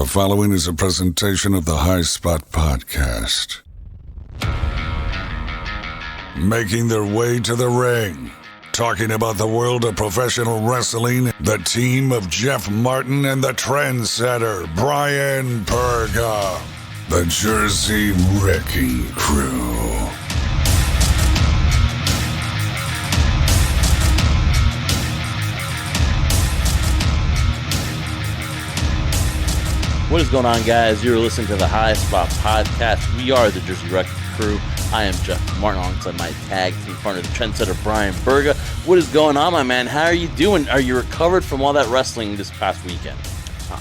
The following is a presentation of the High Spot Podcast. Making their way to the ring, talking about the world of professional wrestling, the team of Jeff Martin and the Trendsetter, Brian Perga, the Jersey Wrecking Crew. What is going on, guys? You're listening to the High Spot Podcast. We are the Jersey Wrecking Crew. I am Jeff Martin, alongside my tag team partner, the Trendsetter, Brian Berga. What is going on, my man? How are you doing? Are you recovered from all that wrestling this past weekend?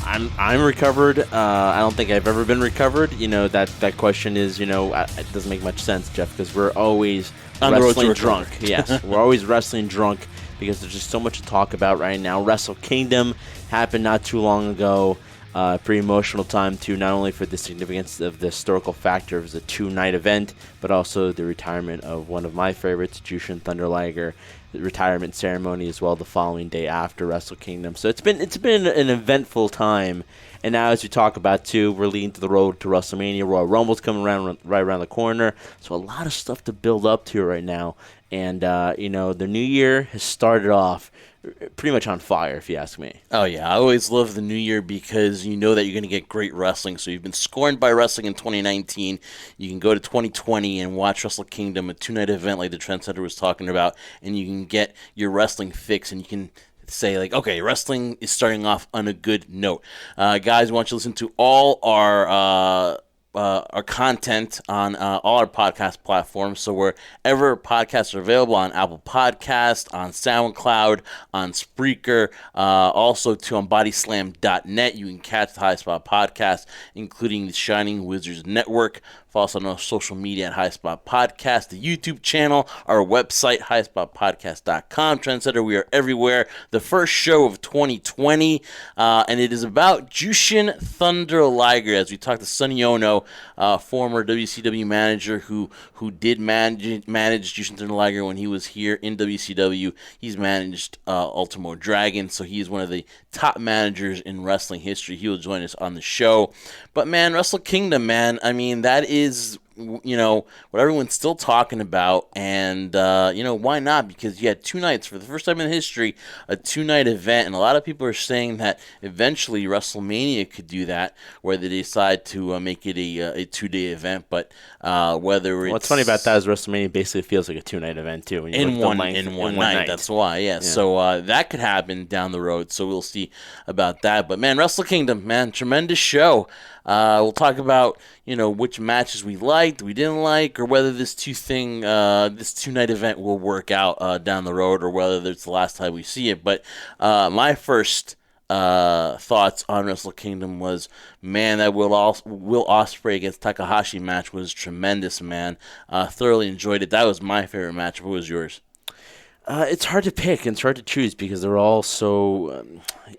I'm recovered. I don't think I've ever been recovered. You know, that question is, it doesn't make much sense, Jeff, because we're always wrestling drunk. Yes, we're always wrestling drunk because there's just so much to talk about right now. Wrestle Kingdom happened not too long ago. Pretty emotional time, too, not only for the significance of the historical factor of the two-night event, but also the retirement of one of my favorites, Jyushin Thunder Liger, the retirement ceremony as well the following day after Wrestle Kingdom. So it's been an eventful time. And now, as we talk about, too, we're leading to the road to WrestleMania. Royal Rumble's coming right around the corner. So a lot of stuff to build up to right now. And, the new year has started off pretty much on fire, if you ask me. Oh, yeah. I always love the new year because you know that you're going to get great wrestling. So you've been scorned by wrestling in 2019. You can go to 2020 and watch Wrestle Kingdom, a two-night event like the Trendsetter was talking about, and you can get your wrestling fix, and you can say, like, okay, wrestling is starting off on a good note. Guys, we want you to listen to all our content on all our podcast platforms. So wherever podcasts are available, on Apple Podcasts, on SoundCloud, on Spreaker, also to on bodyslam.net, you can catch the High Spot Podcast, including the Shining Wizards Network. Follow us on our social media at High Spot Podcast, the YouTube channel, our website, highspotpodcast.com. Trendsetter, we are everywhere. The first show of 2020, and it is about Jyushin Thunder Liger, as we talk to Sonny Onoo, former WCW manager who did manage Jyushin Thunder Liger when he was here in WCW. He's managed Ultimo Dragon, so he is one of the top managers in wrestling history. He will join us on the show. But, man, Wrestle Kingdom, man, I mean, that is, what everyone's still talking about, and, why not? Because you had two nights, for the first time in history, a two-night event, and a lot of people are saying that eventually WrestleMania could do that, where they decide to make it a two-day event, but whether it's... What's funny about that is WrestleMania basically feels like a two-night event, too. When you in one night, that's why, yeah. So that could happen down the road, so we'll see about that. But, man, Wrestle Kingdom, man, tremendous show. We'll talk about, which matches we liked, we didn't like, or whether this two-night event will work out down the road, or whether it's the last time we see it. But my first thoughts on Wrestle Kingdom was, man, that Will Ospreay against Takahashi match was tremendous, man. Thoroughly enjoyed it. That was my favorite match. What was yours? It's hard to pick and it's hard to choose because they're all so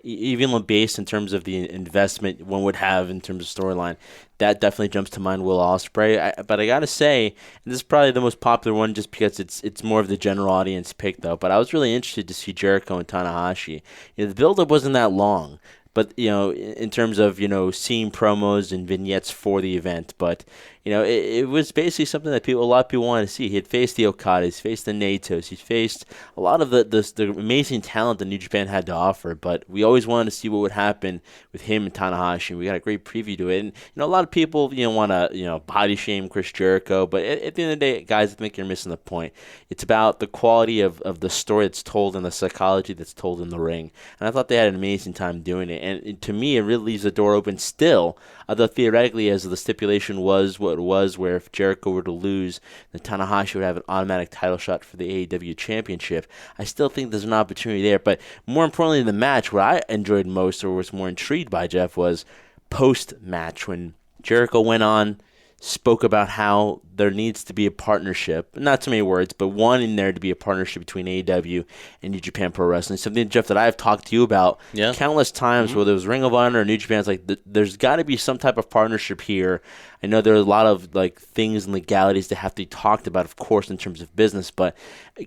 evenly based in terms of the investment one would have in terms of storyline. That definitely jumps to mind, Will Ospreay. But I gotta say, and this is probably the most popular one just because it's more of the general audience pick, though. But I was really interested to see Jericho and Tanahashi. The build-up wasn't that long. But, in terms of, seeing promos and vignettes for the event. But, it was basically something that a lot of people wanted to see. He had faced the Okadas, faced the Natos, he faced a lot of the amazing talent that New Japan had to offer. But we always wanted to see what would happen with him and Tanahashi. We got a great preview to it. And, a lot of people, want to, body shame Chris Jericho. But at the end of the day, guys, I think you're missing the point. It's about the quality of the story that's told and the psychology that's told in the ring. And I thought they had an amazing time doing it. And to me, it really leaves the door open still, although theoretically, as the stipulation was what it was, where if Jericho were to lose, then Tanahashi would have an automatic title shot for the AEW Championship. I still think there's an opportunity there. But more importantly, the match, what I enjoyed most or was more intrigued by, Jeff, was post-match when Jericho went on, spoke about how there needs to be a partnership, not too many words, but wanting there to be a partnership between AEW and New Japan Pro Wrestling. Something, Jeff, that I've talked to you about countless times, whether it was Ring of Honor or New Japan's like, there's got to be some type of partnership here. I know there are a lot of things and legalities that have to be talked about, of course, in terms of business, but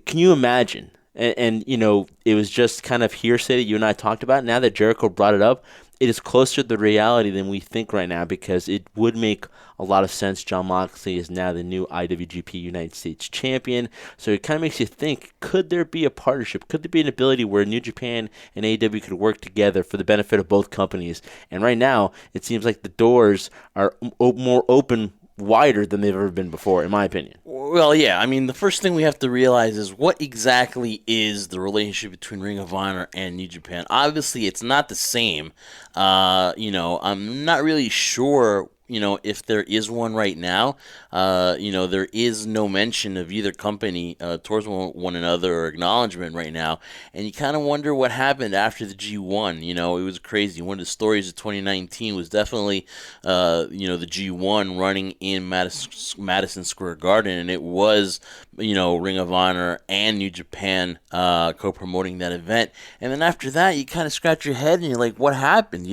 can you imagine? And it was just kind of hearsay that you and I talked about. Now that Jericho brought it up, it is closer to the reality than we think right now, because it would make a lot of sense. Jon Moxley is now the new IWGP United States champion. So it kind of makes you think, could there be a partnership? Could there be an ability where New Japan and AEW could work together for the benefit of both companies? And right now, it seems like the doors are more open, wider than they've ever been before, in my opinion. Well, yeah. I mean, the first thing we have to realize is what exactly is the relationship between Ring of Honor and New Japan. Obviously, it's not the same. I'm not really sure, if there is one right now. There is no mention of either company towards one another or acknowledgement right now. And you kind of wonder what happened after the G1. It was crazy. One of the stories of 2019 was definitely, the G1 running in Madison Square Garden. And it was, Ring of Honor and New Japan co-promoting that event. And then after that, you kind of scratch your head and you're like, what happened?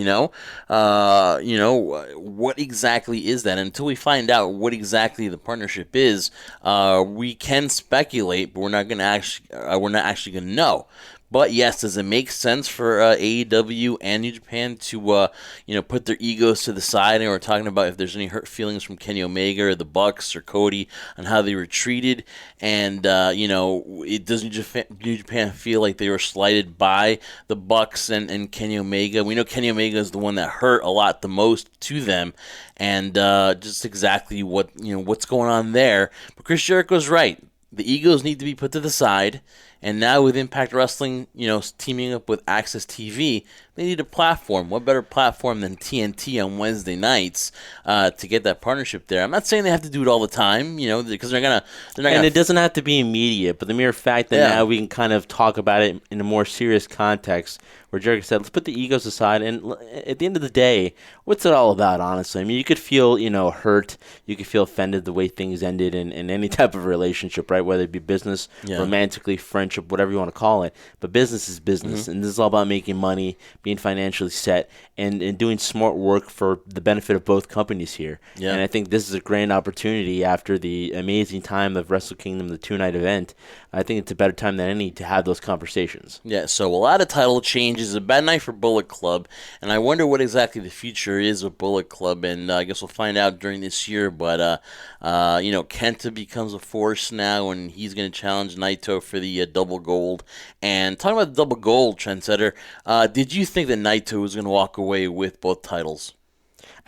What exactly is that? Until we find out what exactly the partnership is, we can speculate, but we're not actually going to know. But yes, does it make sense for AEW and New Japan to put their egos to the side? And we're talking about if there's any hurt feelings from Kenny Omega or the Bucks or Cody on how they were treated, and it doesn't New Japan feel like they were slighted by the Bucks and Kenny Omega. We know Kenny Omega is the one that hurt a lot the most to them, and just exactly what's going on there. But Chris Jericho's right. The egos need to be put to the side. And now with Impact Wrestling, teaming up with Access TV, they need a platform. What better platform than TNT on Wednesday nights to get that partnership there? I'm not saying they have to do it all the time, because they're not. And it doesn't have to be immediate, but the mere fact that now we can kind of talk about it in a more serious context, where Jericho said, let's put the egos aside. And at the end of the day, what's it all about, honestly? I mean, you could feel, hurt. You could feel offended the way things ended in any type of relationship, right? Whether it be business, romantically, friendship, whatever you want to call it. But business is business. Mm-hmm. And this is all about making money, being financially set, and doing smart work for the benefit of both companies here. Yeah. And I think this is a grand opportunity after the amazing time of Wrestle Kingdom, the 2-night event. I think it's a better time than any to have those conversations. Yeah, so a lot of title changes. A bad night for Bullet Club, and I wonder what exactly the future is of Bullet Club, and I guess we'll find out during this year. But Kenta becomes a force now, and he's going to challenge Naito for the double gold. And talking about the double gold, Trendsetter, did you think that Naito was going to walk away with both titles?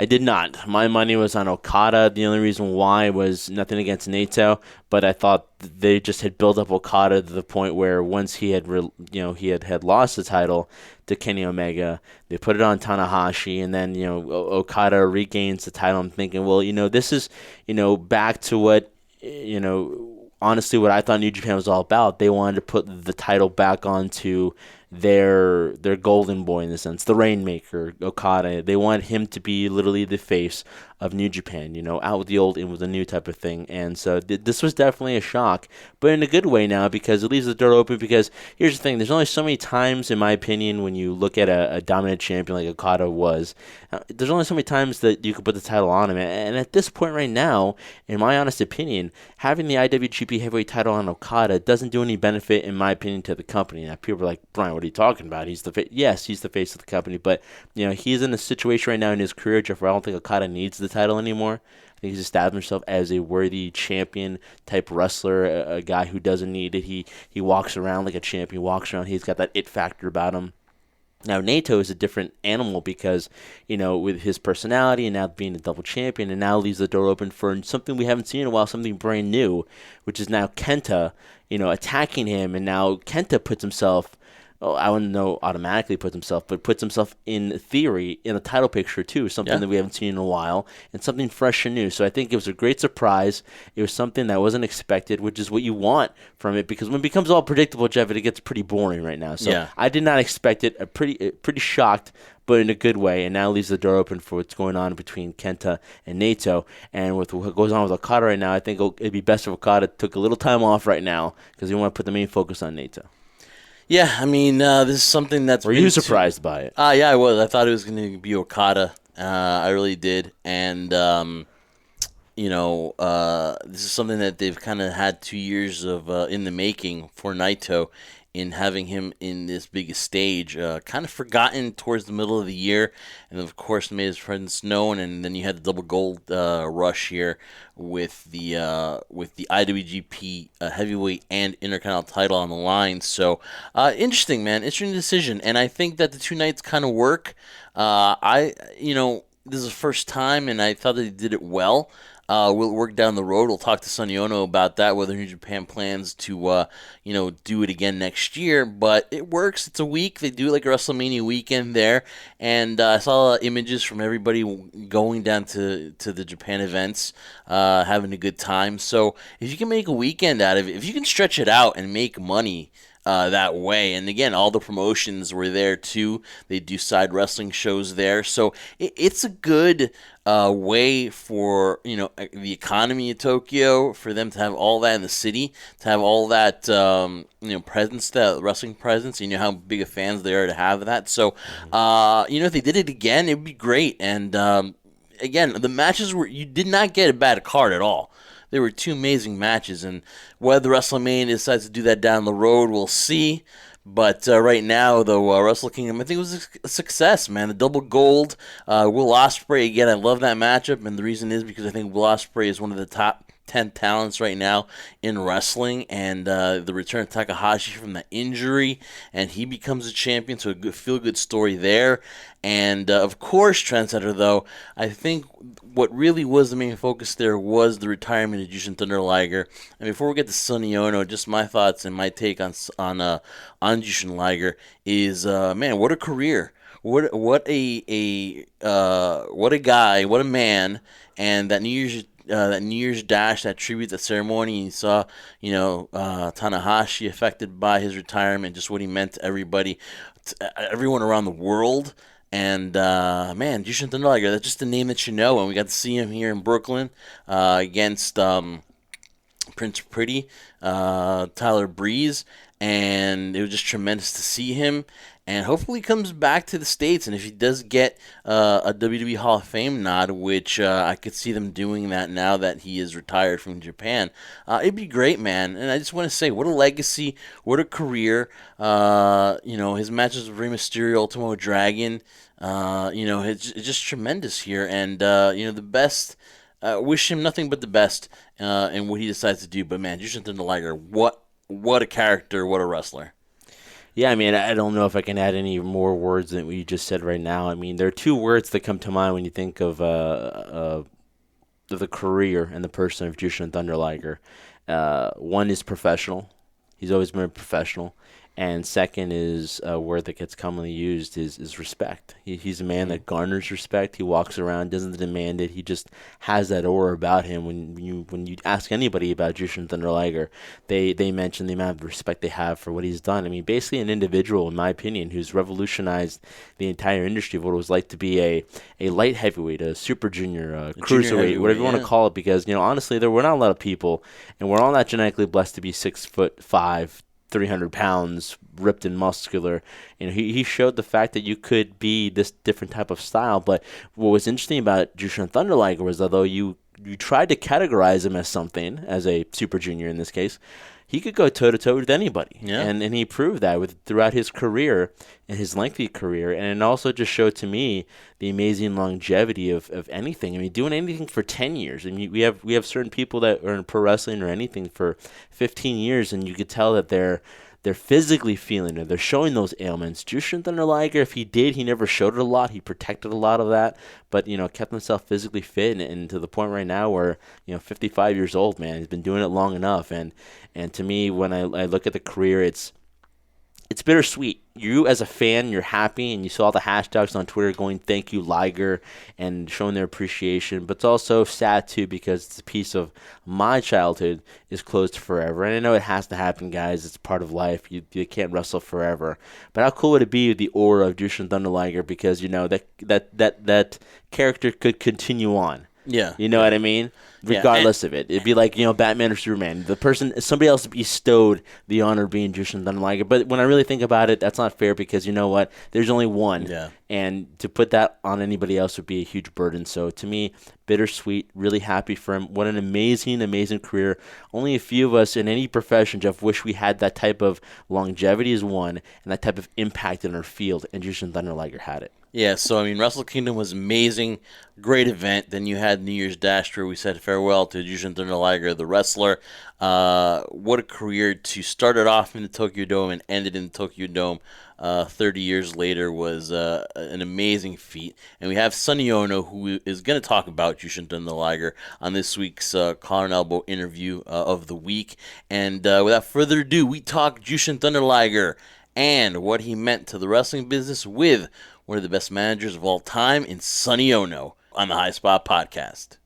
I did not. My money was on Okada. The only reason why was nothing against Naito, but I thought they just had built up Okada to the point where once he had lost the title to Kenny Omega, they put it on Tanahashi, and then Okada regains the title. I'm thinking, well, this is back to what honestly what I thought New Japan was all about. They wanted to put the title back onto their golden boy, in the sense, the Rainmaker, Okada. They wanted him to be literally the face of New Japan, out with the old, in with the new type of thing. And so this was definitely a shock, but in a good way now, because it leaves the door open. Because here's the thing, there's only so many times, in my opinion, when you look at a dominant champion like Okada was, there's only so many times that you could put the title on him. And at this point right now, in my honest opinion, having the IWGP Heavyweight title on Okada doesn't do any benefit, in my opinion, to the company. Now, people are like, Brian, what are you talking about? He's the face. Yes, he's the face of the company, but he's in a situation right now in his career, Jeff, where I don't think Okada needs the title anymore. I think he's established himself as a worthy champion type wrestler, a guy who doesn't need it. He walks around like a champion, walks around. He's got that it factor about him. Now, Naito is a different animal because, with his personality and now being a double champion, and now leaves the door open for something we haven't seen in a while, something brand new, which is now Kenta, attacking him. And now Kenta puts himself, I wouldn't know automatically puts himself in theory in the title picture too, something that we haven't seen in a while, and something fresh and new. So I think it was a great surprise. It was something that wasn't expected, which is what you want from it, because when it becomes all predictable, Jeff, it gets pretty boring right now. So I did not expect it. Pretty shocked, but in a good way, and now leaves the door open for what's going on between Kenta and Naito. And with what goes on with Okada right now, I think it'd be best if Okada took a little time off right now, because we want to put the main focus on Naito. Yeah, I mean, this is something that's... Were you surprised by it? Yeah, I was. I thought it was going to be Okada. I really did. And, this is something that they've kind of had 2 years of in the making for Naito. in having him in this biggest stage. Kind of forgotten towards the middle of the year, and of course made his presence known. And then you had the double gold rush here with the IWGP heavyweight and Intercontinental title on the line. So interesting, man, interesting decision. And I think that the two nights kind of work. This is the first time, and I thought that he did it well. We'll work down the road. We'll talk to Sonny Onoo about that, whether New Japan plans to, do it again next year. But it works. It's a week. They do like a WrestleMania weekend there. And I saw images from everybody going down to the Japan events, having a good time. So if you can make a weekend out of it, if you can stretch it out and make money that way. And again, all the promotions were there too. They do side wrestling shows there. So it's a good way for, the economy of Tokyo, for them to have all that in the city, to have all that, presence, that wrestling presence. You know how big of fans they are to have that. So, if they did it again, it would be great. And again, the matches you did not get a bad card at all. There were two amazing matches, and whether WrestleMania decides to do that down the road, we'll see. But right now, though, Wrestle Kingdom, I think it was a success, man. The double gold, Will Ospreay, again, I love that matchup, and the reason is because I think Will Ospreay is one of the top 10 talents right now in wrestling, and the return of Takahashi from the injury, and he becomes a champion, so a feel-good story there. And, of course, Trendsetter, though, I think what really was the main focus there was the retirement of Jyushin Thunder Liger. And before we get to Sonny Onoo, just my thoughts and my take on Jyushin Liger is, man, what a career. What a guy, what a man, and that New Year's Dash, that tribute, that ceremony, you saw, Tanahashi affected by his retirement, just what he meant to everybody, everyone around the world. And, man, Jyushin Thunder Liger, that's just a name that you know, and we got to see him here in Brooklyn against Prince Pretty, Tyler Breeze, and it was just tremendous to see him. And hopefully he comes back to the States, and if he does get a WWE Hall of Fame nod, which I could see them doing that now that he is retired from Japan, it'd be great, man. And I just want to say, what a legacy, what a career. His matches with Rey Mysterio, Ultimo Dragon, it's just tremendous here. And, the best, wish him nothing but the best in what he decides to do. But, man, Jyushin Thunder Liger, what a character, what a wrestler. Yeah, I mean, I don't know if I can add any more words than what you just said right now. I mean, there are two words that come to mind when you think of the career and the person of Jyushin Thunder Liger. One is professional. He's always been a professional. And second is a word that gets commonly used is respect. He's a man that garners respect. He walks around, doesn't demand it. He just has that aura about him. When you ask anybody about Jyushin Thunder Liger, they mention the amount of respect they have for what he's done. I mean, basically an individual, in my opinion, who's revolutionized the entire industry of what it was like to be a light heavyweight, a super junior, a cruiserweight, whatever you want to call it. Because honestly, there were not a lot of people, and we're all not genetically blessed to be 6'5", 300 pounds, ripped and muscular. He showed the fact that you could be this different type of style. But what was interesting about Jyushin Thunder Liger was, although you tried to categorize him as something, as a super junior in this case, he could go toe-to-toe with anybody. Yeah. And he proved that throughout his career and his lengthy career. And it also just showed to me the amazing longevity of anything. I mean, doing anything for 10 years. I mean, we have certain people that are in pro wrestling or anything for 15 years, and you could tell that they're physically feeling it. They're showing those ailments. Jyushin Thunder Liger, if he did, he never showed it a lot. He protected a lot of that, but, kept himself physically fit, and to the point right now where, 55 years old, man, he's been doing it long enough. And to me, when I look at the career, it's bittersweet. You, as a fan, you're happy, and you saw the hashtags on Twitter going, "Thank you, Liger," and showing their appreciation. But it's also sad, too, because it's a piece of my childhood is closed forever. And I know it has to happen, guys. It's part of life. You can't wrestle forever. But how cool would it be with the aura of Jyushin Thunder Liger? Because, that character could continue on. Yeah. You know what I mean? regardless of it. It'd be like, Batman or Superman. Somebody else bestowed the honor of being Jyushin Thunder Liger. But when I really think about it, that's not fair because you know what? There's only one. Yeah. And to put that on anybody else would be a huge burden. So to me, bittersweet, really happy for him. What an amazing, amazing career. Only a few of us in any profession, Jeff, wish we had that type of longevity as one and that type of impact in our field. And Jyushin Thunder Liger had it. Yeah, so Wrestle Kingdom was amazing, great event. Then you had New Year's Dash where we said farewell to Jyushin Thunder Liger, the wrestler. What a career to start it off in the Tokyo Dome and end it in the Tokyo Dome 30 years later was an amazing feat. And we have Sonny Onoo, who is going to talk about Jyushin Thunder Liger on this week's Collar and Elbow interview of the week. And without further ado, we talk Jyushin Thunder Liger and what he meant to the wrestling business with one of the best managers of all time in Sonny Onoo on the High Spot Podcast.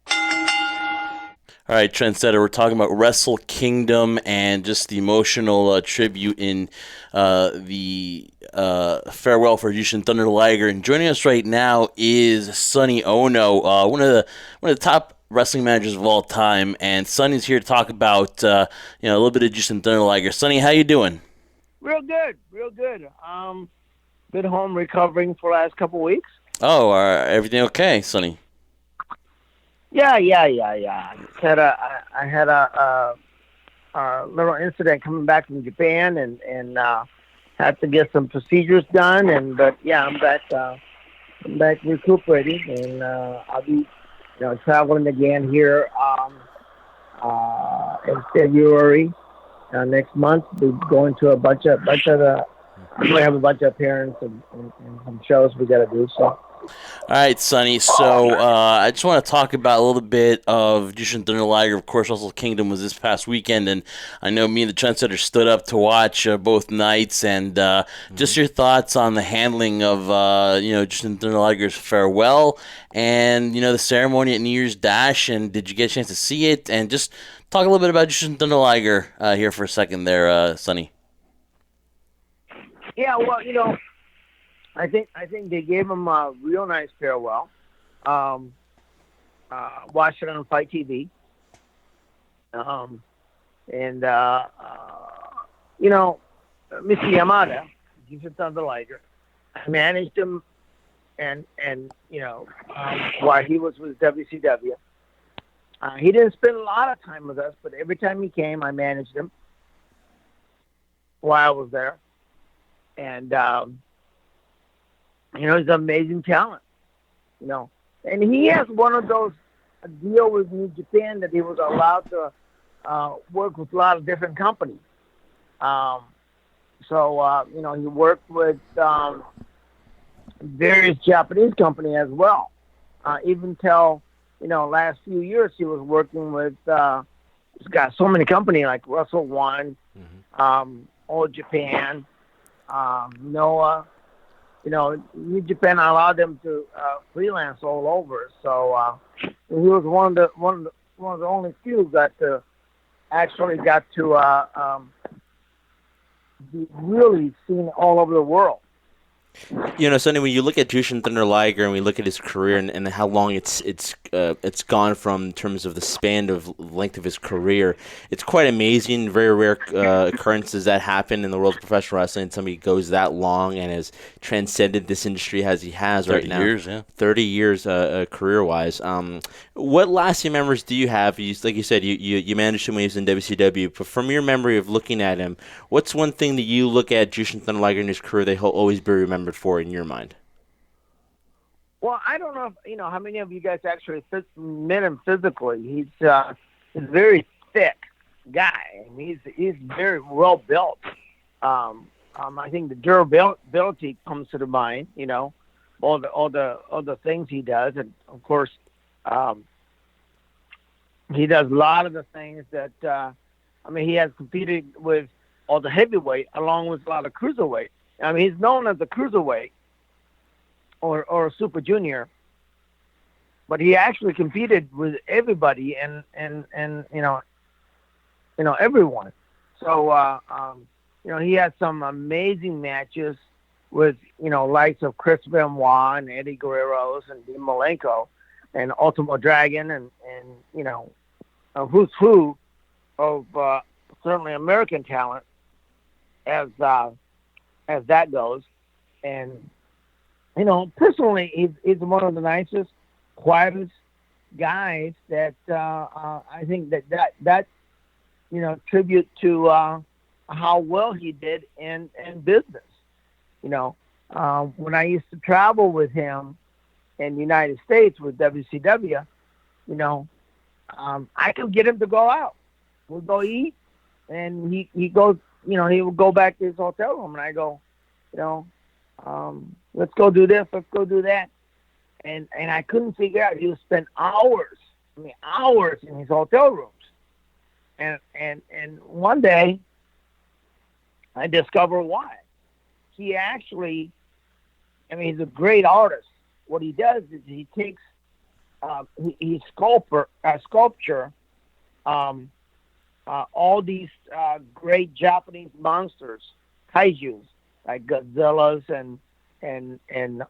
All right, Trendsetter, we're talking about Wrestle Kingdom and just the emotional tribute in the farewell for Jyushin Thunder Liger. And joining us right now is Sonny Onoo, one of the top wrestling managers of all time. And Sonny's here to talk about a little bit of Jyushin Thunder Liger. Sonny, how you doing? Real good. Been home recovering for the last couple of weeks. Oh, everything okay, Sonny? Yeah. I had a little incident coming back from Japan and had to get some procedures done. But I'm back recuperating, and I'll be traveling again here in February next month. We're going to a bunch of the. We have a bunch of appearances and some shows we got to do. So, all right, Sonny. So I just want to talk about a little bit of Jyushin Thunder Liger. Of course, Wrestle Kingdom was this past weekend, and I know me and the Trendsetter stood up to watch both nights. And just your thoughts on the handling of Jyushin Thunder Liger's farewell and the ceremony at New Year's Dash. And did you get a chance to see it? And just talk a little bit about Jyushin Thunder Liger here for a second, there, Sonny. Yeah, well, I think they gave him a real nice farewell. Watched it on Fight TV. Mr. Yamada, Jyushin Thunder Liger, I managed him, and while he was with WCW, he didn't spend a lot of time with us, but every time he came, I managed him while I was there. And, he's an amazing talent, And he has one of those deal with New Japan that he was allowed to work with a lot of different companies. He worked with various Japanese companies as well. Even till, last few years he was working with, he's got so many companies like Wrestle One, All Japan, Noah, New Japan allowed them to freelance all over. So he was one of the only few that actually got to be really seen all over the world. Sonny, when you look at Jyushin Thunder Liger and we look at his career and how long it's gone from in terms of the span of length of his career, it's quite amazing. Very rare occurrences that happen in the world of professional wrestling. Somebody goes that long and has transcended this industry as he has right now. 30 years, yeah. 30 years career-wise. What lasting memories do you have? Like you said, you managed him when he was in WCW. But from your memory of looking at him, what's one thing that you look at Jyushin Thunder Liger in his career that he'll always be remembered for in your mind? Well, I don't know if, how many of you guys actually met him physically. He's a very thick guy. I mean, he's very well built. I think the durability comes to the mind. All the things he does, and of course, he does a lot of the things that. He has competed with all the heavyweight along with a lot of cruiserweight. He's known as a cruiserweight or a super junior, but he actually competed with everybody and everyone. So he had some amazing matches with likes of Chris Benoit and Eddie Guerrero's and Dean Malenko and Ultimo Dragon and who's who of certainly American talent as that goes. And personally, he's one of the nicest, quietest guys that I think that tribute to how well he did in business. When I used to travel with him in the United States with WCW, I could get him to go out. We'll go eat, and he goes, he would go back to his hotel room, and I go, let's go do this, let's go do that. And I couldn't figure out. He would spend hours in his hotel rooms. And one day, I discovered why. He actually, he's a great artist. What he does is he takes, he sculpture all these great Japanese monsters, kaijus, like Godzillas and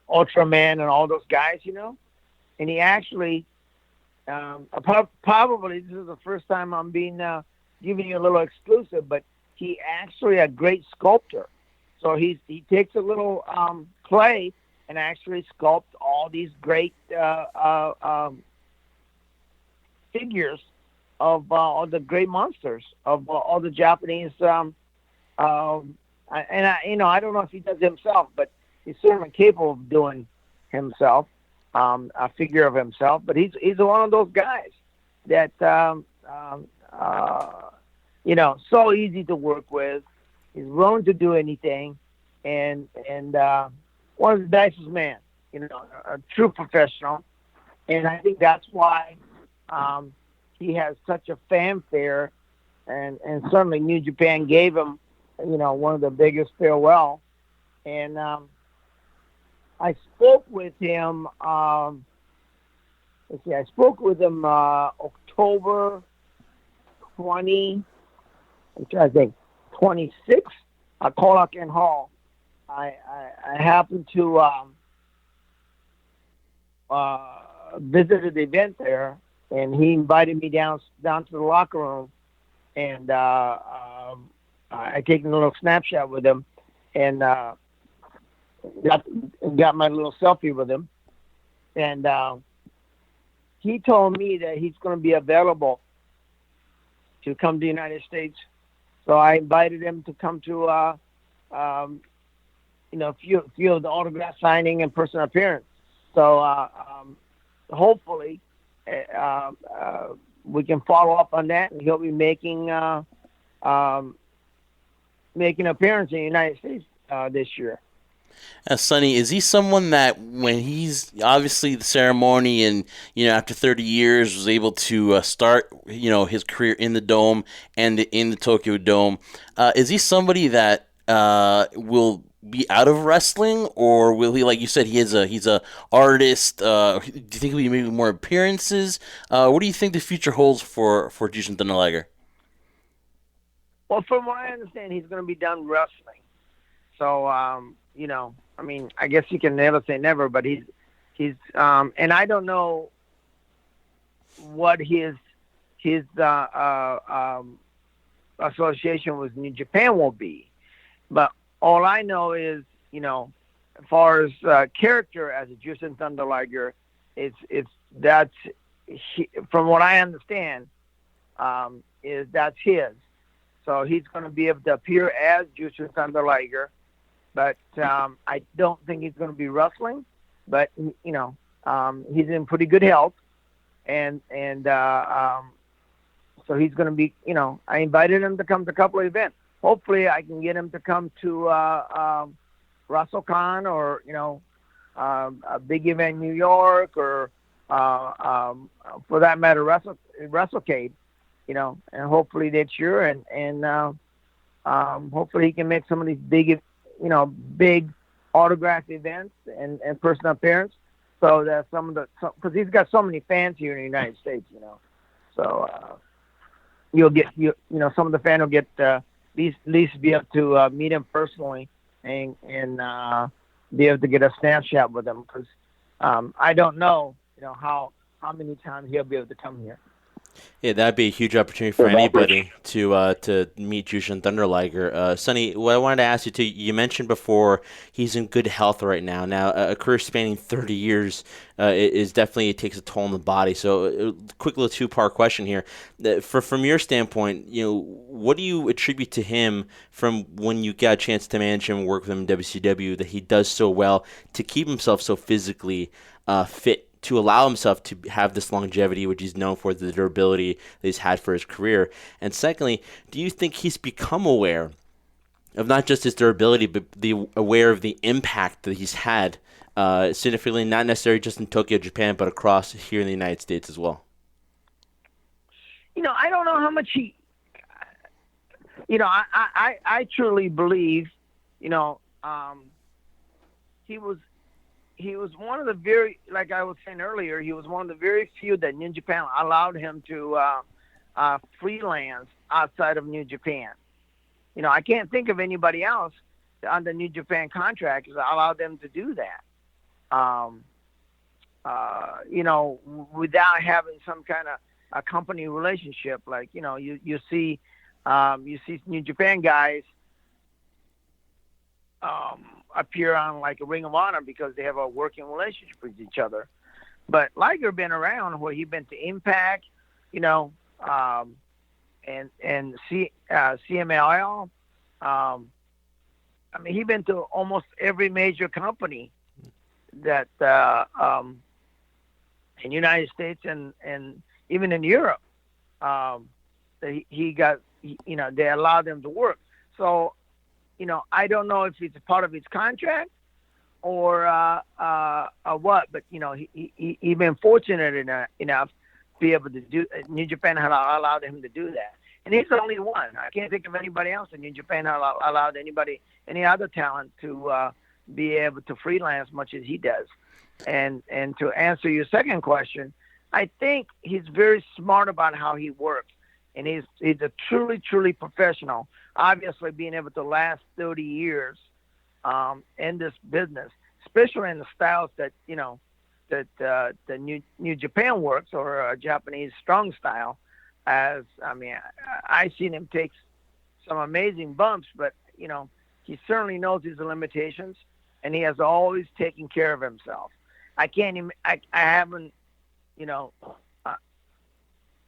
Ultraman and all those guys, And he actually, probably this is the first time I'm being giving you a little exclusive, but he actually a great sculptor. So he takes a little clay and actually sculpts all these great figures of all the great monsters of all the Japanese. And I don't know if he does it himself, but he's certainly capable of doing himself a figure of himself. But he's one of those guys that so easy to work with. He's willing to do anything, and one of the nicest men, a true professional. And I think that's why he has such a fanfare, and certainly New Japan gave him, one of the biggest farewell. And I spoke with him. I spoke with him October 20. I'm trying to think. 26 at Colac Hall. I happened to visited the event there, and he invited me down to the locker room, and I taken a little snapshot with him, and got my little selfie with him, and he told me that he's going to be available to come to the United States. So I invited him to come to a few of the autograph signing and personal appearance. So hopefully we can follow up on that, and he'll be making an appearance in the United States this year. Sonny, is he someone that when he's obviously the ceremony and, after 30 years was able to start, his career in the Dome and in the Tokyo Dome, is he somebody that will be out of wrestling, or will he, like you said, he's a artist? Do you think he'll be making more appearances? What do you think the future holds for Jyushin Thunder Liger? Well, from what I understand, he's going to be done wrestling. So, I guess you can never say never, but he's, and I don't know what his association with New Japan will be, but all I know is, as far as character as a Jyushin Thunder Liger, that's from what I understand, is that's his. So he's going to be able to appear as Jyushin Thunder Liger. But I don't think he's going to be wrestling. But he's in pretty good health, and so he's going to be. I invited him to come to a couple of events. Hopefully, I can get him to come to WrestleCon or a big event in New York, or for that matter, WrestleCade. And hopefully this year, and hopefully he can make some of these big autograph events and personal appearance, so that because he's got so many fans here in the United States, so you'll get some of the fans will get at least be able to meet him personally and be able to get a snapshot with him, because I don't know how many times he'll be able to come here. Yeah, that'd be a huge opportunity for anybody to meet Jyushin Thunder Liger. Sonny, what I wanted to ask you too, you mentioned before he's in good health right now. Now, a career spanning 30 years is definitely, it takes a toll on the body. So, quick little two-part question here. From your standpoint, what do you attribute to him from when you got a chance to manage him and work with him in WCW that he does so well to keep himself so physically fit, to allow himself to have this longevity, which he's known for, the durability that he's had for his career? And secondly, do you think he's become aware of not just his durability, but aware of the impact that he's had significantly, not necessarily just in Tokyo, Japan, but across here in the United States as well? I don't know how much he, I truly believe, he was one of the very, like I was saying earlier, he was one of the very few that New Japan allowed him to freelance outside of New Japan. I can't think of anybody else on the New Japan contract that allowed them to do that. Without having some kind of a company relationship. Like, you see New Japan guys appear on like a Ring of Honor because they have a working relationship with each other. But Liger been around where he been to Impact, and CMLL. He been to almost every major company that in United States and even in Europe. He got, they allowed him to work. So, I don't know if it's a part of his contract or what, but he been fortunate enough to be able to do. New Japan had allowed him to do that, and he's the only one. I can't think of anybody else in New Japan had allowed any other talent to be able to freelance much as he does. And to answer your second question, I think he's very smart about how he works. And he's a truly professional. Obviously, being able to last 30 years in this business, especially in the styles that the New Japan works, or a Japanese strong style. I've seen him take some amazing bumps, but he certainly knows his limitations, and he has always taken care of himself. I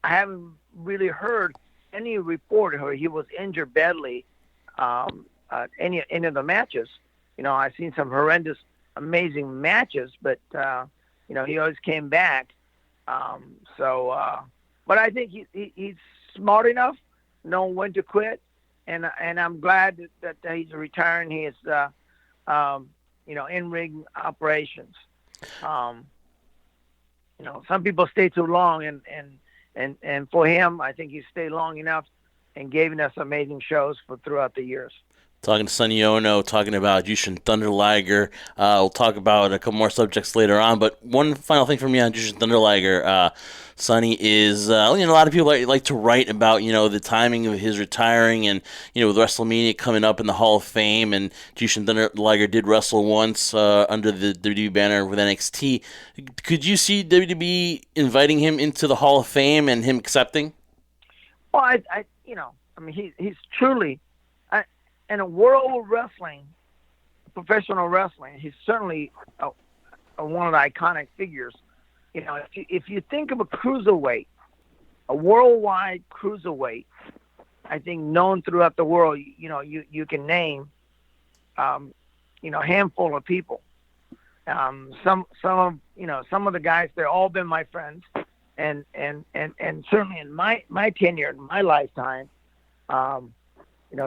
haven't really heard any report where he was injured badly any of the matches. I've seen some horrendous, amazing matches, but he always came back. But I think he's smart enough, know when to quit, and I'm glad that he's retiring his in-ring operations. Some people stay too long, and for him, I think he stayed long enough and gave us amazing shows throughout the years. Talking to Sonny Onoo, talking about Jyushin Thunder Liger. We'll talk about a couple more subjects later on, but one final thing for me on Jyushin Thunder Liger, Sonny, is a lot of people like to write about the timing of his retiring, and with WrestleMania coming up in the Hall of Fame, and Jyushin Thunder Liger did wrestle once under the WWE banner with NXT. Could you see WWE inviting him into the Hall of Fame and him accepting? Well, he's truly. In a world of wrestling, professional wrestling, he's certainly one of the iconic figures. If you think of a cruiserweight, a worldwide cruiserweight, I think known throughout the world, you can name, a handful of people. Some of the guys, they've all been my friends, and certainly in my tenure, in my lifetime,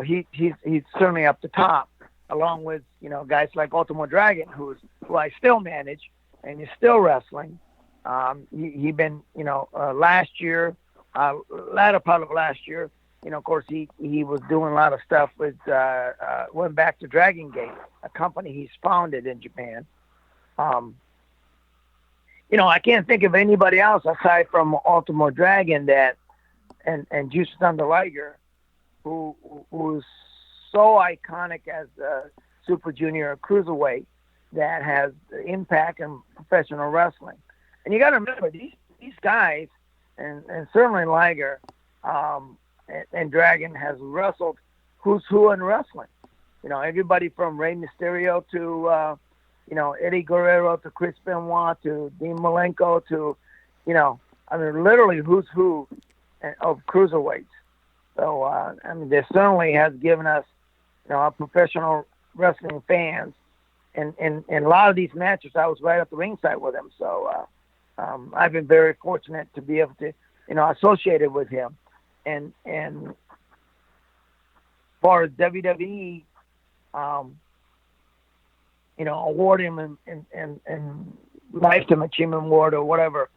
he's certainly up the top, along with guys like Ultimo Dragon, who I still manage, and he's still wrestling. He been last year, latter part of last year, of course he was doing a lot of stuff with went back to Dragon Gate, a company he's founded in Japan. I can't think of anybody else aside from Ultimo Dragon and Jyushin Thunder Liger, who's so iconic as a Super Junior cruiserweight that has impact in professional wrestling. And you got to remember, these guys and certainly Liger and Dragon has wrestled who's who in wrestling. Everybody from Rey Mysterio to Eddie Guerrero to Chris Benoit to Dean Malenko to literally who's who of cruiserweights. So this certainly has given us our professional wrestling fans, and a lot of these matches I was right at the ringside with him. So I've been very fortunate to be able to associate it with him, and as far as WWE award him and lifetime achievement award or whatever.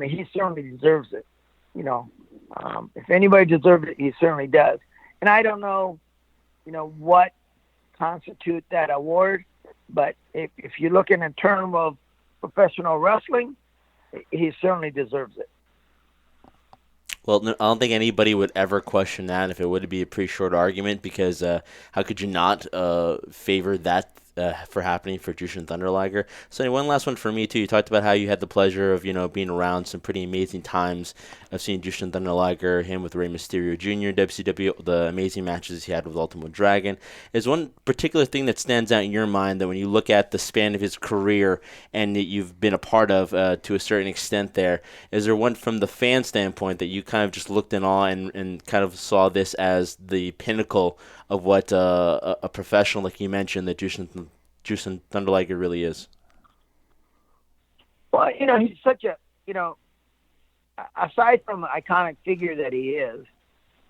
He certainly deserves it. If anybody deserves it, he certainly does. And I don't know, what constitutes that award, but if you're looking in terms of professional wrestling, he certainly deserves it. Well, I don't think anybody would ever question that if it would be a pretty short argument, because how could you not favor that for happening for Jyushin Thunder Liger? So one last one for me, too. You talked about how you had the pleasure of, being around some pretty amazing times of seeing Jyushin Thunder Liger, him with Rey Mysterio Jr., WCW, the amazing matches he had with Ultimate Dragon. Is one particular thing that stands out in your mind that when you look at the span of his career and that you've been a part of to a certain extent there, is there one from the fan standpoint that you kind of just looked in awe and kind of saw this as the pinnacle of what a professional, like you mentioned, that Jyushin Thunder Liger really is? Well, he's such a, aside from the iconic figure that he is,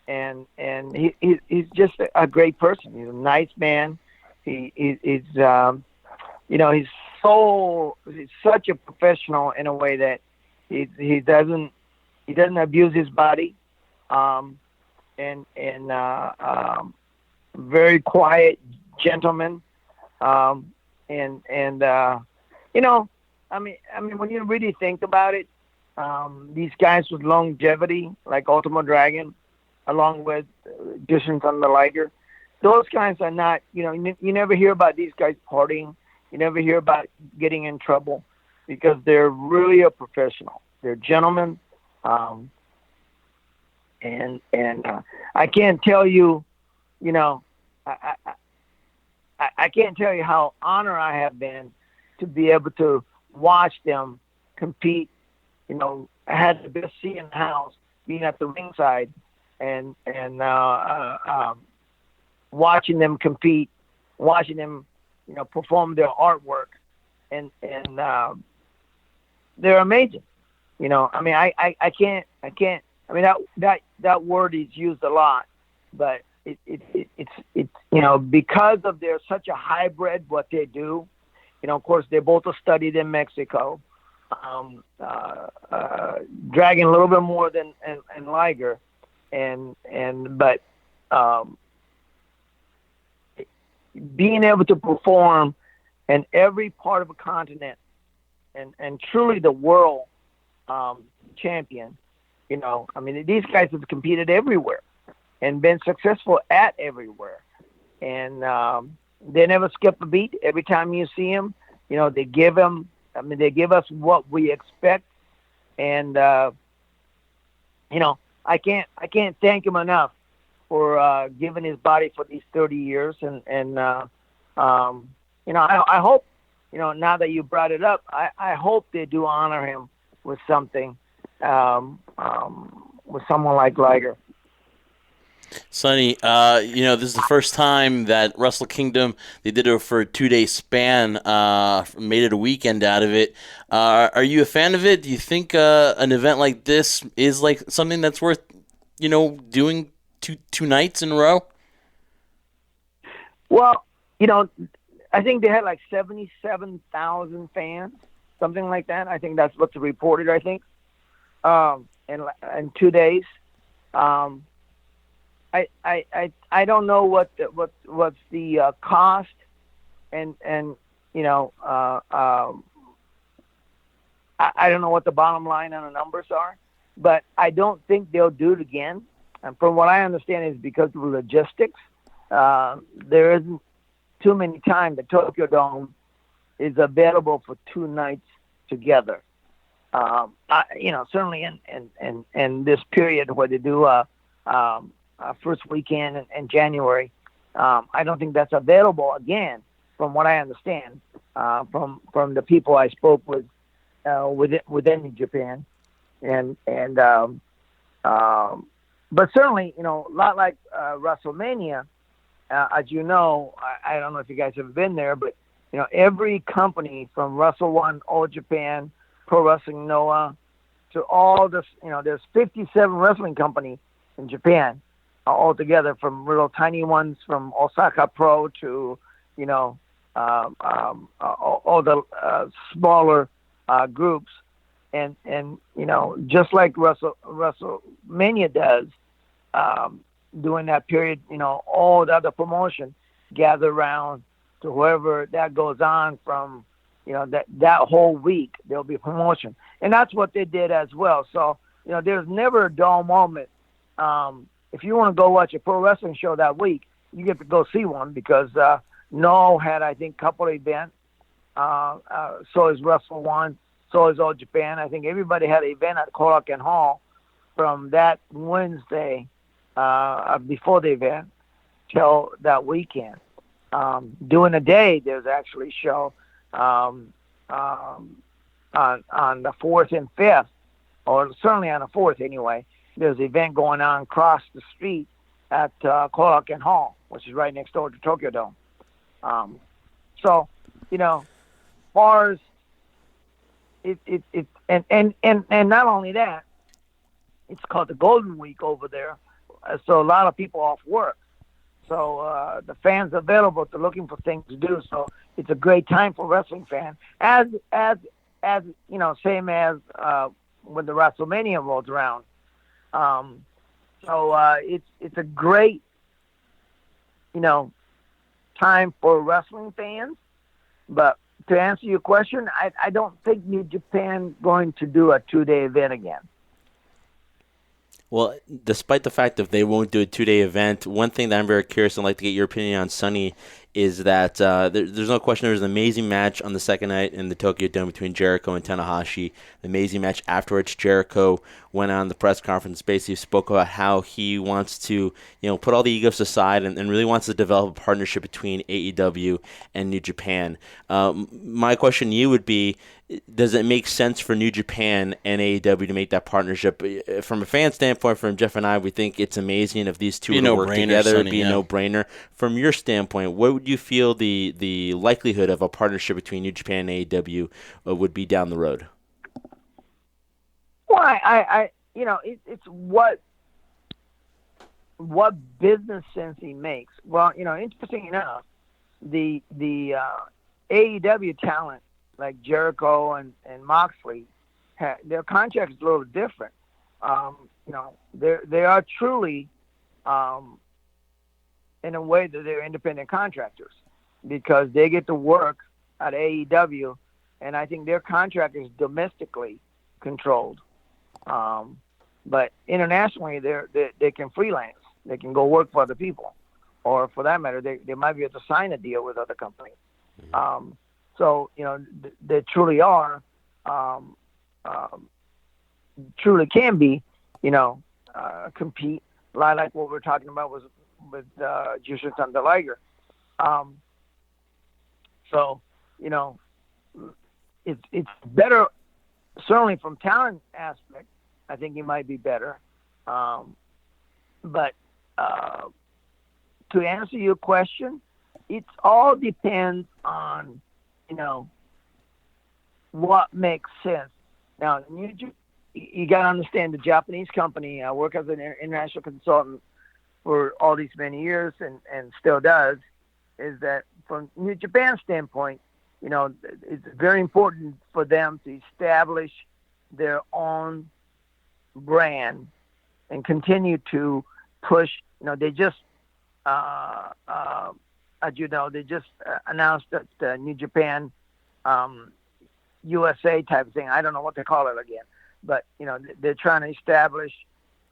and he's just a great person. He's a nice man. He's such a professional in a way that he doesn't abuse his body, and very quiet gentleman. When you really think about it, these guys with longevity, like Ultimate Dragon, along with Jyushin Thunder Liger, those guys are not, you never hear about these guys partying. You never hear about getting in trouble because they're really a professional. They're gentlemen. I can't tell you, I can't tell you how honored I have been to be able to watch them compete. I had the best seat in the house, being at the ringside, and watching them compete, watching them, perform their artwork, and they're amazing. I can't. That word is used a lot, but it's because of they're such a hybrid what they do. Of course they both are studied in Mexico. Dragon a little bit more than and Liger, but being able to perform in every part of a continent and truly the world champion. These guys have competed everywhere and been successful at everywhere. And they never skip a beat. Every time you see them, they give us what we expect. And, I can't thank him enough for giving his body for these 30 years. I hope, now that you brought it up, I hope they do honor him with something, with someone like Liger. Sonny, this is the first time that Wrestle Kingdom, they did it for a 2-day span, made it a weekend out of it. Are you a fan of it? Do you think an event like this is like something that's worth, doing two nights in a row? Well, I think they had like 77,000 fans, something like that. I think that's what's reported, I think, in 2 days. I don't know what's the cost, and I don't know what the bottom line on the numbers are, but I don't think they'll do it again. And from what I understand is because of logistics, there isn't too many times the Tokyo Dome is available for 2 nights together. Certainly in this period where they do first weekend in January, I don't think that's available again, from what I understand, from the people I spoke with within Japan, but certainly, a lot like WrestleMania, as you know, I don't know if you guys have been there, but every company from Wrestle One, All Japan, Pro Wrestling Noah, to all this, there's 57 wrestling companies in Japan altogether, from little tiny ones from Osaka Pro to, all the smaller groups, and just like WrestleMania does, during that period, all the other promotion gather around to whoever that goes on from, that whole week there'll be promotion, and that's what they did as well. So there's never a dull moment. If you want to go watch a pro wrestling show that week, you get to go see one, because No had, I think, a couple of events. So is Wrestle One, so is All Japan. I think everybody had an event at Korakuen Hall from that Wednesday before the event till that weekend. During the day, there's actually a show on the 4th and 5th, or certainly on the 4th anyway. There's an event going on across the street at Korakuen Hall, which is right next door to Tokyo Dome. Far as and not only that, it's called the Golden Week over there. So a lot of people off work. So the fans available to looking for things to do. So it's a great time for wrestling fans. As same as when the WrestleMania rolls around. It's a great, time for wrestling fans. But to answer your question, I don't think New Japan going to do a 2-day event again. Well, despite the fact that they won't do a 2-day event, one thing that I'm very curious and I'd like to get your opinion on, Sonny, is that there's no question there was an amazing match on the second night in the Tokyo Dome between Jericho and Tanahashi. An amazing match afterwards. Jericho went on the press conference, basically spoke about how he wants to, put all the egos aside and really wants to develop a partnership between AEW and New Japan. My question to you would be, does it make sense for New Japan and AEW to make that partnership? From a fan standpoint, from Jeff and I, we think it's amazing if these two were to work together. It'd be a no-brainer. From your standpoint, what would you feel the likelihood of a partnership between New Japan and AEW would be down the road? Well, it's what business sense he makes. Well, interesting enough, the AEW talent like Jericho and Moxley, their contract is a little different. They are truly, in a way, that they're independent contractors, because they get to work at AEW, and I think their contract is domestically controlled. But internationally, they can freelance. They can go work for other people, or for that matter, they might be able to sign a deal with other companies. So, they truly are, truly can be, compete, like what we're talking about with Jyushin Thunder Liger. It's better, certainly from talent aspect. I think he might be better. But to answer your question, it all depends on, what makes sense. Now, you got to understand the Japanese company. I work as an international consultant for all these many years and still does, is that from New Japan's standpoint, it's very important for them to establish their own brand and continue to push. They just, as you know, they just announced that New Japan USA type of thing. I don't know what they call it again, but they're trying to establish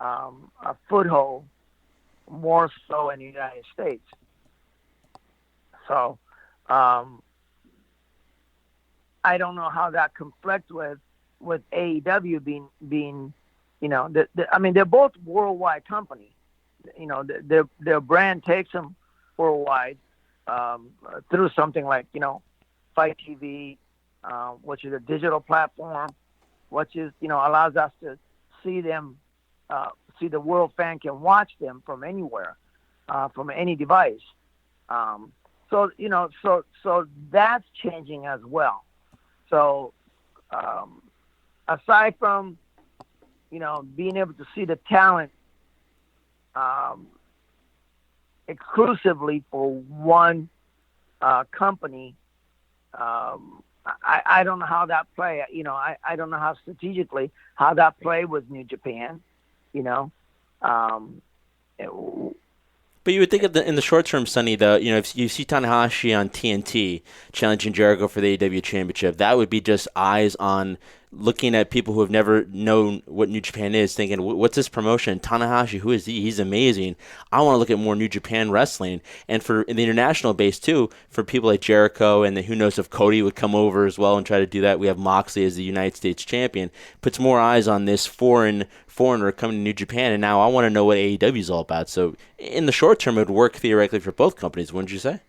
a foothold more so in the United States. So I don't know how that conflicts with with AEW being I mean, they're both worldwide companies. Their brand takes them worldwide through something like Fight TV, which is a digital platform, which is allows us to see them, see the world fan can watch them from anywhere, from any device. So that's changing as well. So aside from being able to see the talent exclusively for one company, I don't know how that play. I don't know how strategically how that play with New Japan. But you would think in the short term, Sonny, though, if you see Tanahashi on TNT challenging Jericho for the AEW Championship, that would be just eyes on looking at people who have never known what New Japan is, thinking, what's this promotion? Tanahashi, who is he? He's amazing. I want to look at more New Japan wrestling. And in the international base, too, for people like Jericho, and who knows if Cody would come over as well and try to do that. We have Moxley as the United States champion. Puts more eyes on this foreigner coming to New Japan, and now I want to know what AEW is all about. So in the short term, it would work theoretically for both companies, wouldn't you say?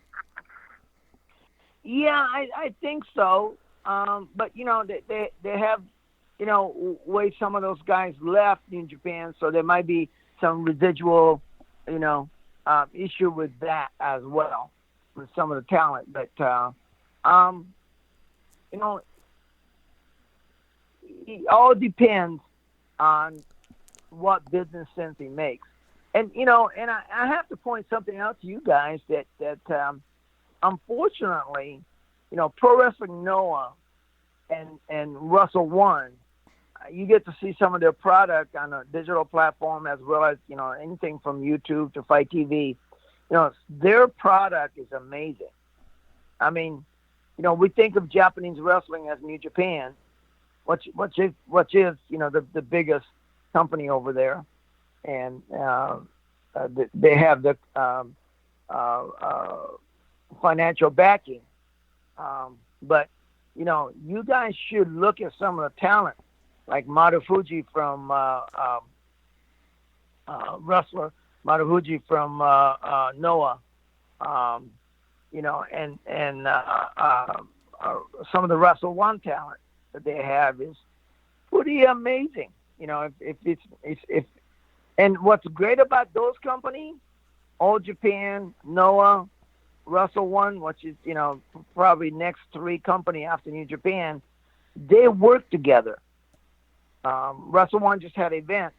Yeah, I think so. But they have way some of those guys left in Japan, so there might be some residual issue with that as well with some of the talent. But it all depends on what business sense he makes. And I have to point something out to you guys that unfortunately, Pro Wrestling Noah and Wrestle One, you get to see some of their product on a digital platform as well as anything from YouTube to Fight TV. Their product is amazing. I mean, we think of Japanese wrestling as New Japan, which is the biggest company over there, and they have the financial backing. But you guys should look at some of the talent, like Marufuji from wrestler Marufuji from Noah, and some of the Wrestle One talent that they have is pretty amazing. And what's great about those companies, All Japan, Noah, Wrestle One, which is probably next three company after New Japan, they work together. Wrestle One just had an event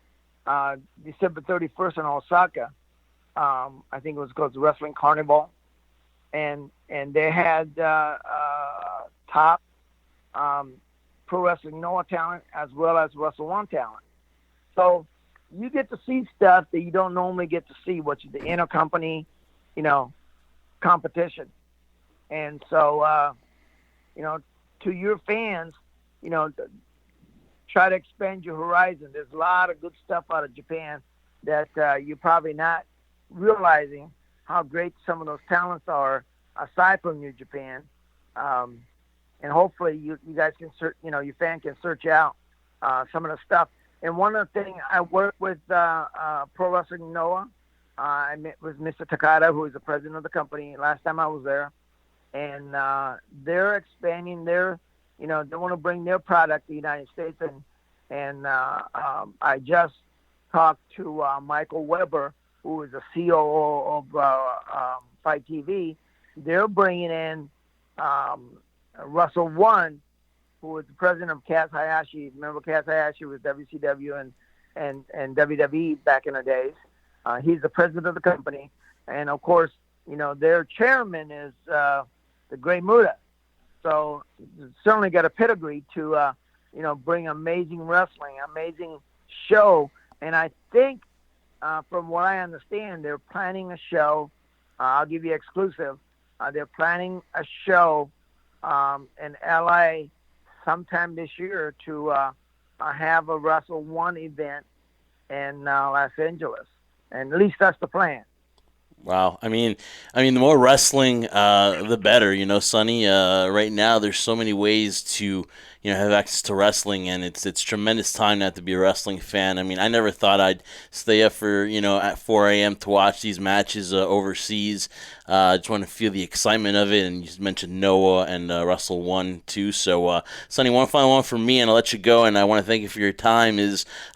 December 31st in Osaka. I think it was called the Wrestling Carnival, and they had top Pro Wrestling Noah talent as well as Wrestle One talent. So you get to see stuff that you don't normally get to see, which is the intercompany, competition. And so, to your fans, try to expand your horizon. There's a lot of good stuff out of Japan that you're probably not realizing how great some of those talents are aside from New Japan. And hopefully you guys can your fan can search out some of the stuff. And one of the things, I work with Pro Wrestling Noah. I met with Mr. Takada, who is the president of the company, last time I was there. And they're expanding they want to bring their product to the United States. And I just talked to Michael Weber, who is the COO of Fight TV. They're bringing in Russell One, who is the president of Kaz Hayashi. Remember, Kaz Hayashi was WCW and WWE back in the days. He's the president of the company. And, of course, their chairman is the Great Muta. So certainly got a pedigree to, bring amazing wrestling, amazing show. And I think, from what I understand, they're planning a show. I'll give you exclusive. They're planning a show in L.A. sometime this year to have a Wrestle One event in Los Angeles. And at least that's the plan. Wow. The more wrestling, the better. Sonny. Right now, there's so many ways to, have access to wrestling, and it's tremendous time not to be a wrestling fan. I never thought I'd stay up for, at 4 a.m. to watch these matches overseas. I just want to feel the excitement of it. And you mentioned Noah and Wrestle 1 too. So, Sonny, one final one for me, and I'll let you go. And I want to thank you for your time.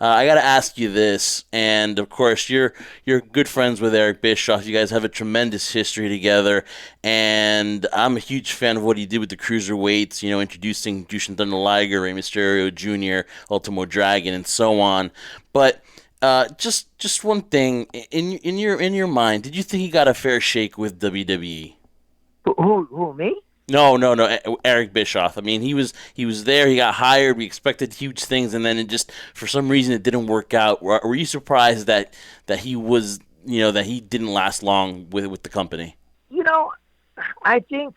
I got to ask you this, and of course, you're good friends with Eric Bischoff. You guys have a tremendous history together, and I'm a huge fan of what he did with the cruiserweights. Introducing Jyushin Thunder Liger, Rey Mysterio Jr., Ultimo Dragon, and so on. But just one thing in your mind, did you think he got a fair shake with WWE? Who me? No, Eric Bischoff. He was there. He got hired. We expected huge things, and then it just, for some reason, it didn't work out. Were you surprised that he was, that he didn't last long with the company? I think.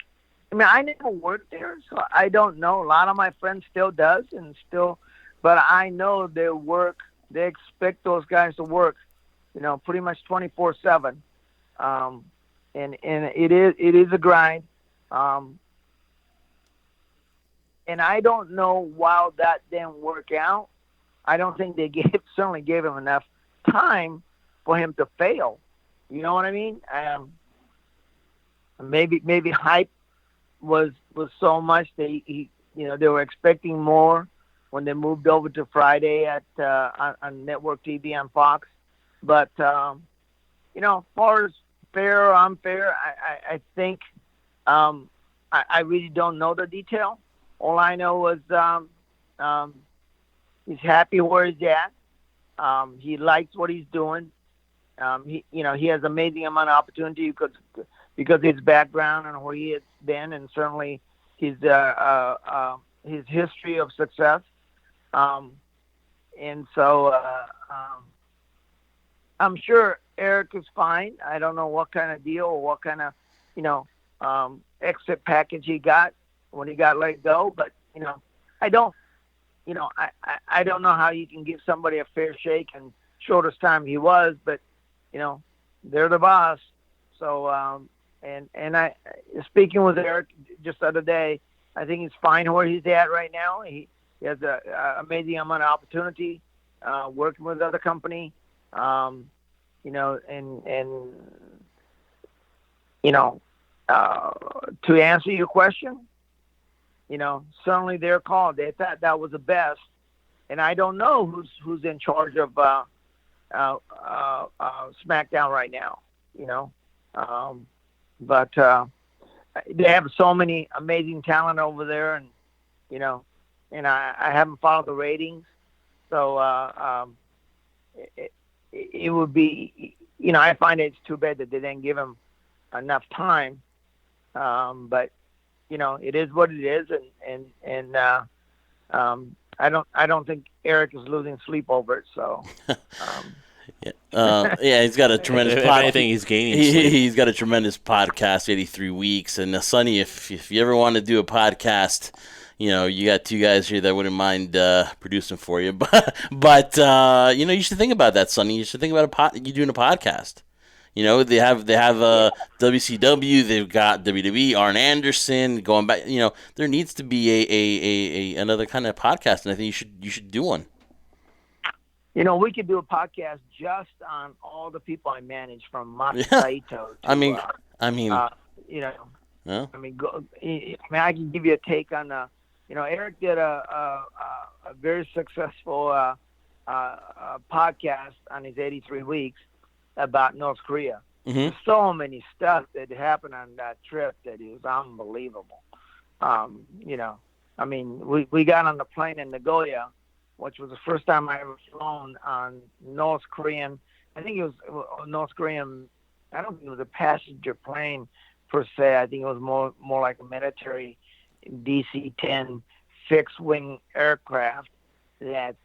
I never worked there, so I don't know. A lot of my friends still does, but I know they work. They expect those guys to work, pretty much 24/7, and it is a grind. And I don't know why that didn't work out. I don't think they certainly gave him enough time for him to fail. You know what I mean? Maybe hype was so much that they were expecting more when they moved over to Friday on network TV on Fox. But as far as fair or unfair, I think I really don't know the detail. All I know was he's happy where he's at. He likes what he's doing. He has amazing amount of opportunity because of his background and where he has been, and certainly his history of success. And so I'm sure Eric is fine. I don't know what kind of deal or what kind of exit package he got when he got let go, but I don't know how you can give somebody a fair shake in shortest time he was, but they're the boss. So and I, speaking with Eric just the other day, I think he's fine where he's at right now. He has a amazing amount of opportunity working with other company, and to answer your question, certainly their call. They thought that was the best, and I don't know who's in charge of SmackDown right now. But they have so many amazing talent over there, and and I haven't followed the ratings, so it would be, I find it's too bad that they didn't give him enough time. But it is what it is, and I don't think Eric is losing sleep over it. So. He's got a tremendous. If anything, he's gaining. He's got a tremendous podcast, 83 weeks. And Sonny, if you ever want to do a podcast, you got two guys here that wouldn't mind producing for you. But you should think about that, Sonny. You should think about you doing a podcast. They have WCW, they've got WWE, Arn Anderson, going back. There needs to be a another kind of podcast, and I think you should do one. We could do a podcast just on all the people I manage, from Masahito to. Yeah. I can give you a take on. Eric did a very successful podcast on his 83 weeks about North Korea. Mm-hmm. So many stuff that happened on that trip that is unbelievable. We got on the plane in Nagoya, which was the first time I ever flown on North Korean. I think it was North Korean. I don't think it was a passenger plane per se. I think it was more like a military DC-10 fixed-wing aircraft that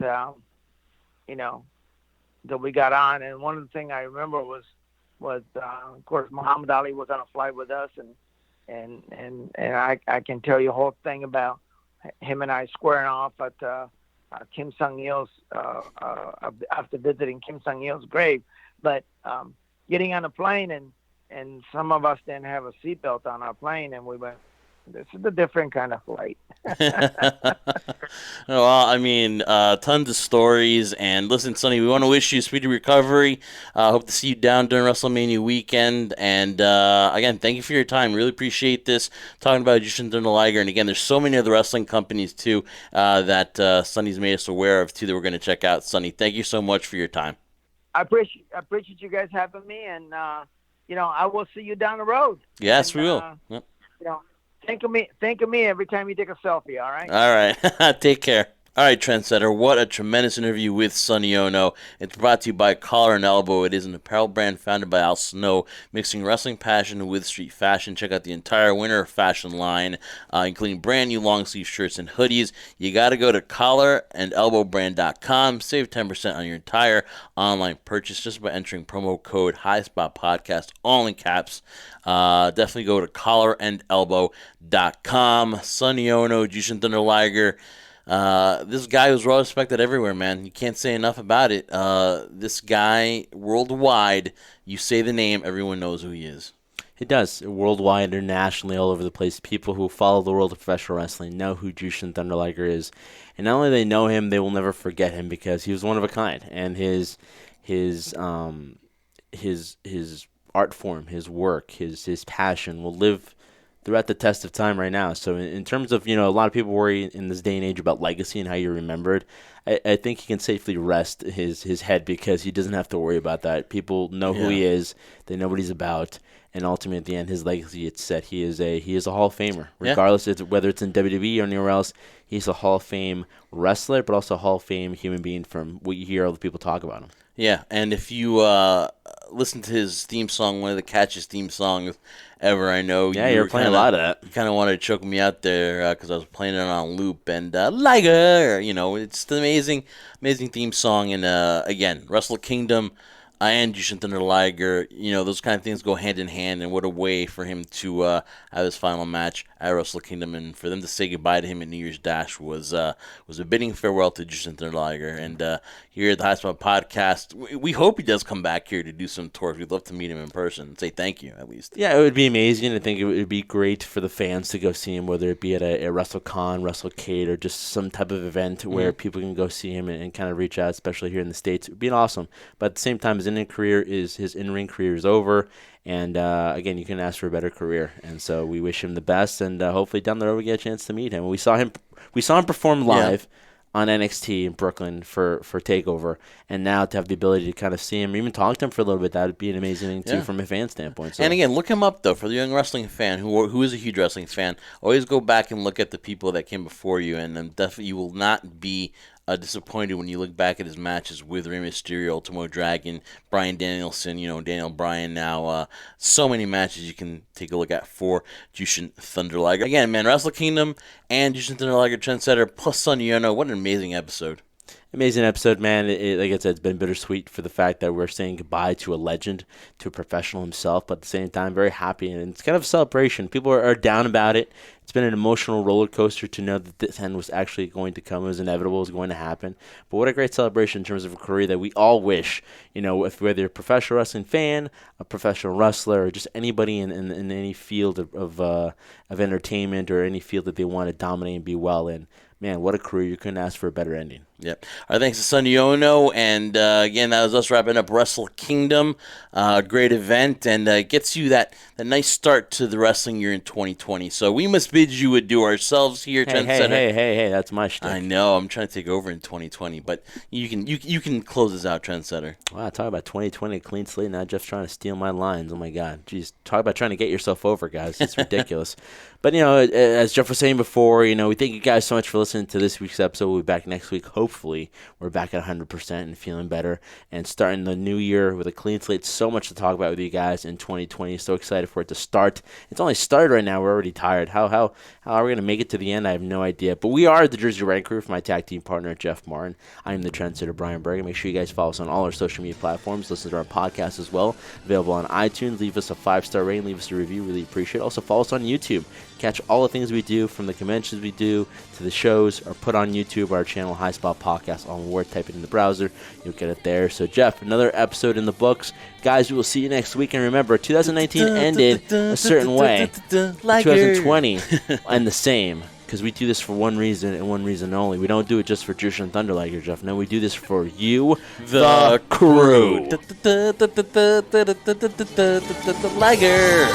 that we got on. And one of the things I remember was of course Muhammad Ali was on a flight with us, and I can tell you a whole thing about him and I squaring off at Kim Sung-il's after visiting Kim Sung-il's grave. But getting on a plane and and some of us didn't have a seatbelt on our plane, and we went, this is a different kind of flight. Well, I mean, tons of stories. And listen, Sonny, we want to wish you a speedy recovery. Hope to see you down during WrestleMania weekend. And again, thank you for your time. Really appreciate this, talking about Jyushin Thunder Liger. And again, there's so many other wrestling companies, too, that Sonny's made us aware of, too, that we're going to check out. Sonny, thank you so much for your time. I appreciate you guys having me, and I will see you down the road. Yes, and, we will. Yep. Think of me every time you take a selfie. All right. All right. Take care. All right, Trendsetter, what a tremendous interview with Sonny Onoo. It's brought to you by Collar and Elbow. It is an apparel brand founded by Al Snow, mixing wrestling passion with street fashion. Check out the entire winter fashion line, including brand new long-sleeve shirts and hoodies. You got to go to collarandelbowbrand.com. Save 10% on your entire online purchase just by entering promo code HighSpotPodcast, all in caps. Definitely go to collarandelbow.com. Sonny Onoo, Jyushin Thunder Liger. This guy was well respected everywhere, man. You can't say enough about it. This guy, worldwide, you say the name, everyone knows who he is. He does. Worldwide, internationally, all over the place. People who follow the world of professional wrestling know who Jyushin Thunder Liger is. And not only they know him, they will never forget him because he was one of a kind. And his art form, his work, his passion will live throughout the test of time right now. So in terms of, a lot of people worry in this day and age about legacy and how you're remembered. I think he can safely rest his head because he doesn't have to worry about that. People know who he is. They know what he's about. And ultimately, at the end, his legacy, it's set. He is a Hall of Famer. Regardless of whether it's in WWE or anywhere else, he's a Hall of Fame wrestler, but also a Hall of Fame human being from what you hear other people talk about him. Yeah, and if you listen to his theme song, one of the catchiest theme songs ever, I know. Yeah, you're playing a lot of that. You kind of wanted to choke me out there because I was playing it on loop. And Liger, it's an amazing theme song. And again, Wrestle Kingdom and Jyushin Thunder Liger, those kind of things go hand in hand. And what a way for him to have his final match at Wrestle Kingdom, and for them to say goodbye to him at New Year's Dash was a bidding farewell to Jyushin Thunder Liger. And here at the High Spot Podcast, we hope he does come back here to do some tours. We'd love to meet him in person and say thank you, at least. Yeah, it would be amazing. I think it would be great for the fans to go see him, whether it be at a WrestleCon, WrestleCade, or just some type of event where people can go see him and kind of reach out, especially here in the States. It would be awesome. But at the same time, his in-ring career is over. And again, you can ask for a better career. And so we wish him the best, and hopefully down the road we get a chance to meet him. We saw him perform live on NXT in Brooklyn for TakeOver, and now to have the ability to kind of see him, or even talk to him for a little bit, that would be an amazing thing too from a fan standpoint. So. And again, look him up though for the young wrestling fan who is a huge wrestling fan. Always go back and look at the people that came before you, and definitely you will not be disappointed when you look back at his matches with Rey Mysterio, Ultimo Dragon, Bryan Danielson, Daniel Bryan now. So many matches you can take a look at for Jyushin Thunder Liger. Again, man, Wrestle Kingdom and Jyushin Thunder Liger Trendsetter plus Sonny Onoo. What an amazing episode. Amazing episode, man. Like I said, it's been bittersweet for the fact that we're saying goodbye to a legend, to a professional himself, but at the same time, very happy. And it's kind of a celebration. People are down about it. It's been an emotional roller coaster to know that this end was actually going to come. It was inevitable. It was going to happen. But what a great celebration in terms of a career that we all wish, if whether you're a professional wrestling fan, a professional wrestler, or just anybody in any field of entertainment or any field that they want to dominate and be well in. Man, what a career. You couldn't ask for a better ending. Yep. Our thanks to Sonny Onoo. And again, that was us wrapping up Wrestle Kingdom. Great event. And it gets you that nice start to the wrestling year in 2020. So we must bid you adieu ourselves here, Trendsetter. Hey, that's my shtick. I know. I'm trying to take over in 2020. But you can close this out, Trendsetter. Wow, talk about 2020, clean slate. Now Jeff's trying to steal my lines. Oh, my God. Jeez, talk about trying to get yourself over, guys. It's ridiculous. But, as Jeff was saying before, we thank you guys so much for listening to this week's episode. We'll be back next week. Hopefully, we're back at 100% and feeling better and starting the new year with a clean slate. So much to talk about with you guys in 2020. So excited for it to start. It's only started right now. We're already tired. How are we going to make it to the end? I have no idea. But we are the Jersey Red Crew for my tag team partner, Jeff Martin. I am the Trendsetter, Brian Bergen. Make sure you guys follow us on all our social media platforms. Listen to our podcast as well. Available on iTunes. Leave us a 5-star rating. Leave us a review. Really appreciate it. Also, follow us on YouTube. Catch all the things we do, from the conventions we do to the shows, are put on YouTube, our channel, High Spot podcast, all one word. Type it in the browser. You'll get it there. So, Jeff, another episode in the books. Guys, we will see you next week. And remember, 2019 ended a certain way. 2020 and the same. Because we do this for one reason and one reason only. We don't do it just for Jyushin Thunder Liger, Jeff. No, we do this for you, the crew. Liger.